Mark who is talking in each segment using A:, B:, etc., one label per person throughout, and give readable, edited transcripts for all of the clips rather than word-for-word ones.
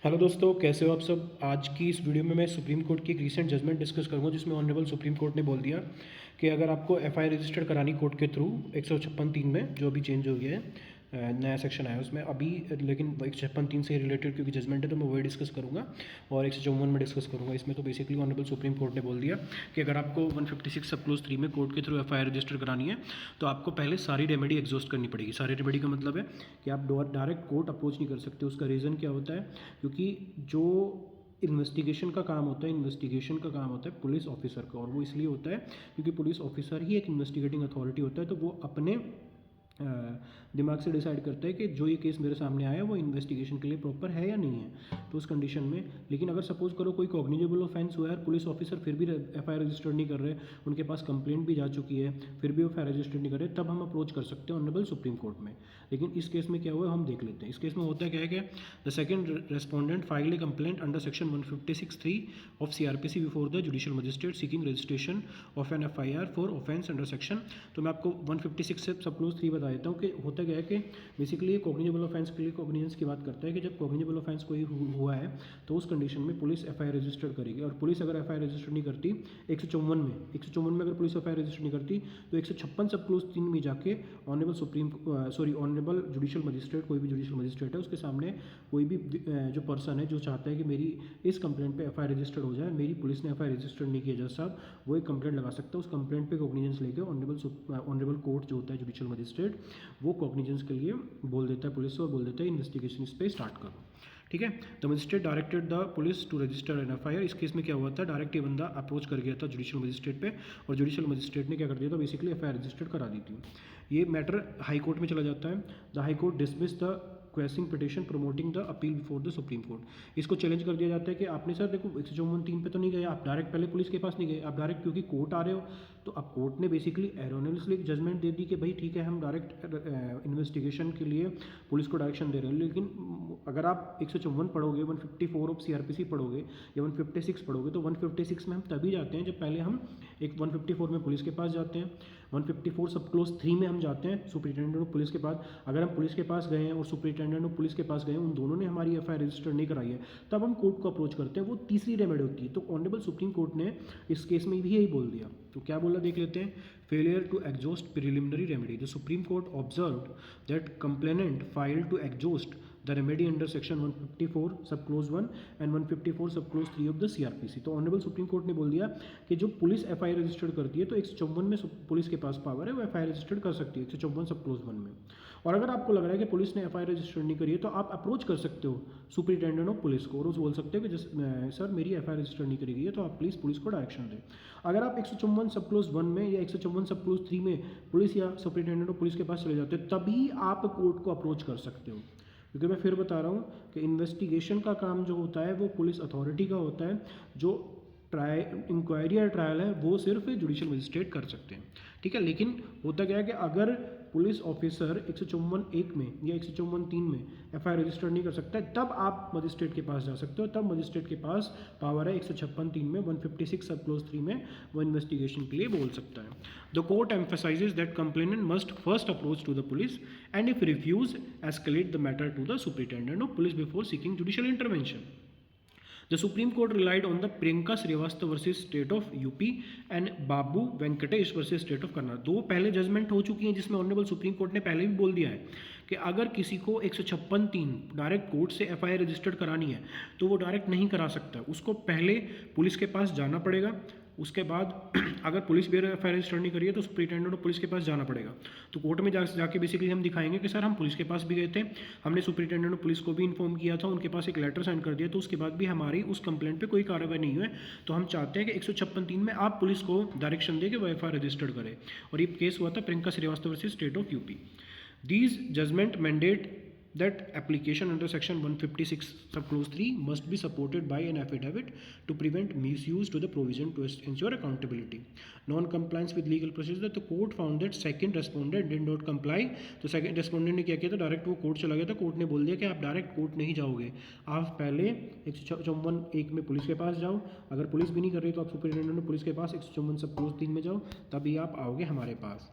A: Hello दोस्तों, कैसे हो आप सब। आज की इस वीडियो में मैं सुप्रीम कोर्ट की एक रीसेंट जजमेंट डिस्कस करूंगा जिसमें ऑनरेबल सुप्रीम कोर्ट ने बोल दिया कि अगर आपको एफआईआर रजिस्टर करानी कोर्ट के थ्रू 156(3) में, जो अभी चेंज हो गया है, नया सेक्शन आया उसमें अभी, लेकिन 156(3) से रिलेटेड क्योंकि जजमेंट है तो मैं वही डिस्कस करूंगा और 154 में डिस्कस करूंगा। इसमें तो बेसिकली ऑनरेबल सुप्रीम कोर्ट ने बोल दिया कि अगर आपको 156 सब क्लोज 3 में कोर्ट के थ्रू एफआईआर रजिस्टर करानी है तो आपको पहले सारी रेमेडी एग्जॉस्ट करनी पड़ेगी। सारी रेमेडी का मतलब है कि आप डायरेक्ट कोर्ट अप्रोच नहीं कर सकते। उसका रीज़न क्या होता है, क्योंकि जो इन्वेस्टिगेशन का काम होता है, पुलिस ऑफिसर का, और वो इसलिए होता है क्योंकि पुलिस ऑफिसर ही एक इन्वेस्टिगेटिंग अथॉरिटी होता है। तो वो अपने दिमाग से डिसाइड करता है कि जो ये केस मेरे सामने आया वो इन्वेस्टिगेशन के लिए प्रॉपर है या नहीं है। तो उस कंडीशन में, लेकिन अगर सपोज करो कोई कॉग्निजेबल ऑफेंस हुआ है, पुलिस ऑफिसर फिर भी एफआईआर रजिस्टर नहीं कर रहे, उनके पास कंप्लेंट भी जा चुकी है, फिर भी एफआईआर रजिस्टर नहीं कर रहे, तब हम अप्रोच कर सकते हैं ऑनरेबल सुप्रीम कोर्ट में। लेकिन इस केस में क्या हुआ हम देख लेते हैं। इस केस में होता क्या है कि the second respondent filed A complaint under section 156(3) of CrPC before the judicial magistrate seeking registration of an FIR for offence under section. तो मैं आपको 156 से सब क्लोज 3 बता देता हूँ कि होता क्या है कि बेसिकली ये कॉग्निजेबल ऑफेंस के लिए कॉग्निजेंस की बात करता है कि जब कॉग्निजेबल ऑफेंस कोई हुआ है तो उस कंडीशन में पुलिस एफआईआर रजिस्टर करेगी। और पुलिस अगर एफआईआर रजिस्टर नहीं करती 154 में अगर पुलिस एफआईआर रजिस्टर नहीं करती तो 156 सब क्लोज 3 में जाके ऑनरेबल जुडिशियल मजिस्ट्रेट, कोई भी जुडिशियल मजिस्ट्रेट है उसके सामने कोई भी जो पर्सन है जो चाहता है कि मेरी इस कंप्लेंट पे एफआईआर रजिस्टर्ड हो जाए, मेरी पुलिस ने एफआईआर रजिस्टर नहीं किया जज साहब, वो एक कंप्लेंट लगा सकता है। उस कंप्लेंट पे कॉग्निजेंस लेके ऑनरेबल कोर्ट जो होता है जुडिशियल मजिस्ट्रेट, वो कॉग्निजेंस के लिए बोल देता है पुलिस से और बोल देता है इन्वेस्टिगेशन इस पर स्टार्ट करो। ठीक है। The magistrate directed the police to register an FIR. इस केस में क्या हुआ था, डायरेक्ट ये बंदा अप्रोच कर गया था जुडिशियल मजिस्ट्रेट पे और जुडिशियल मजिस्ट्रेट ने क्या कर दिया था, बेसिकली एफआईआर रजिस्टर करा दी थी। ये मैटर हाई कोर्ट में चला जाता है। The high court dismiss the question petition promoting the appeal before the Supreme court. इसको चैलेंज कर दिया जाता है कि आपने सर देखो 154(3) पे तो नहीं गए, आप डायरेक्ट पहले पुलिस के पास नहीं गए, आप डायरेक्ट क्योंकि कोर्ट आ रहे हो, तो अब कोर्ट ने बेसिकली एरोनियसली एक जजमेंट दे दी कि भाई ठीक है हम डायरेक्ट इन्वेस्टिगेशन के लिए पुलिस को डायरेक्शन दे रहे हैं। लेकिन अगर आप 154 पढ़ोगे, 154 ऑफ सीआरपीसी पढ़ोगे या 156 पढ़ोगे तो 156 में हम तभी जाते हैं जब पहले हम एक 154 में पुलिस के पास जाते हैं, 154 सब क्लोज 3 में हम जाते हैं सुपरिटेंडेंट ऑफ पुलिस के पास। अगर हम पुलिस के पास गए हैं और सुपरिटेंडेंट ऑफ पुलिस के पास गए हैं, उन दोनों ने हमारी एफआईआर रजिस्टर नहीं कराई है, तब हम कोर्ट को अप्रोच करते हैं। वो तीसरी रेमेडी होती है। तो ऑनरेबल सुप्रीम कोर्ट ने इस केस में भी यही बोल दिया। तो क्या बोला देख लेते हैं। Failure to exhaust preliminary remedy. The Supreme Court observed that complainant failed to exhaust the remedy under section 154 sub close 1 and 154 sub close 3 of the CrPC. तो ऑनरेबल सुप्रीम कोर्ट ने बोल दिया कि जो पुलिस एफआईआर रजिस्टर्ड करती है तो 154 में पुलिस के पास पावर है, वो एफआईआर रजिस्टर्ड कर सकती है 154 सब क्लोज 1 में। और अगर आपको लग रहा है कि पुलिस ने एफआईआर रजिस्टर्ड नहीं करी है तो आप अप्रोच कर सकते हो सुपरिटेंडेंट ऑफ पुलिस को और उस बोल सकते हो कि सर मेरी एफआईआर रजिस्टर नहीं करी गई है, तो आप प्लीज़ पुलिस को डायरेक्शन दें। अगर आप 154 सब क्लोज 1 में या 154 सब क्लोज 3 में पुलिस या सुपरिटेंडेंट ऑफ पुलिस के पास चले जाते हो, तभी आप कोर्ट को अप्रोच कर सकते हो। क्योंकि मैं फिर बता रहा हूँ कि इन्वेस्टिगेशन का काम जो होता है वो पुलिस अथॉरिटी का होता है, जो इंक्वायरी या ट्रायल है वो सिर्फ जुडिशियल मजिस्ट्रेट कर सकते हैं। ठीक है। लेकिन होता क्या है कि अगर पुलिस ऑफिसर 154(1) में या 154(3) में एफआईआर रजिस्टर नहीं कर सकता है, तब आप मजिस्ट्रेट के पास जा सकते हो। तब मजिस्ट्रेट के पास पावर है 156(3) में, 156 सब क्लोज 3 में वो इन्वेस्टिगेशन के लिए बोल सकता है। The court emphasises that complainant must first approach to the police and if refuse escalate the matter to the superintendent of police before seeking judicial intervention. The Supreme Court relied on the Priyanka Srivastava versus State of UP and Babu Venkatesh versus State of Karnataka। दो पहले judgement हो चुकी हैं जिसमें honourable supreme court ने पहले भी बोल दिया है कि अगर किसी को 156(3) डायरेक्ट कोर्ट से एफआईआर रजिस्टर्ड करानी है तो वो डायरेक्ट नहीं करा सकता, उसको पहले पुलिस के पास जाना पड़ेगा। उसके बाद अगर पुलिस भी एफआईआर रजिस्टर नहीं करी है तो सुपरिटेंडेंट ऑफ पुलिस के पास जाना पड़ेगा। तो कोर्ट में जाके बेसिकली हम दिखाएंगे कि सर हम पुलिस के पास भी गए थे, हमने सुपरिटेंडेंट ऑफ पुलिस को भी इन्फॉर्म किया था, उनके पास एक लेटर साइन कर दिया, तो उसके बाद भी हमारी उस कंप्लेंट पे कोई कार्रवाई नहीं हुई है। तो हम चाहते हैं कि 156(3) में आप पुलिस को डायरेक्शन दे कि वो एफआईआर रजिस्टर्ड करे। और ये केस हुआ था Priyanka Srivastava versus state of UP. These judgment mandate that application under section 156 sub clause 3 must be supported by an affidavit to prevent misuse to the provision to ensure accountability. Non-compliance with legal procedure, the court found that second respondent did not comply। तो second respondent ने क्या किया था, direct वो court चला गया था। Court ने बोल दिया कि आप डायरेक्ट कोर्ट नहीं जाओगे, आप पहले 154(1) में पुलिस के पास जाओ। अगर पुलिस भी नहीं कर रही तो आप सुपरिटेंडेंट पुलिस के पास 154 सब क्लोज 3 में जाओ, तभी आप आओगे हमारे पास।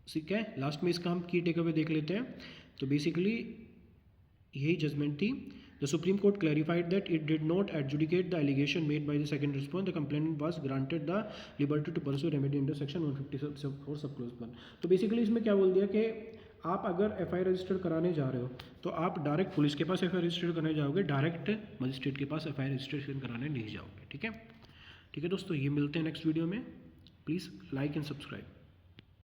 A: ठीक है। लास्ट में इसका हम की टेक अवे देख लेते हैं। तो बेसिकली यही जजमेंट थी the Supreme Court clarified that it did not adjudicate the allegation made by the second response, the complainant was granted the liberty to pursue remedy under section 154 sub close 1। तो basically इसमें क्या बोल दिया कि आप अगर FIR register कराने जा रहे हो तो आप डायरेक्ट पुलिस के पास एफआईआर रजिस्टर करने जाओगे, डायरेक्ट मजिस्ट्रेट के पास एफआईआर रजिस्ट्रेशन कराने नहीं जाओगे। ठीक है दोस्तों, ये मिलते हैं नेक्स्ट वीडियो में। Please like and subscribe.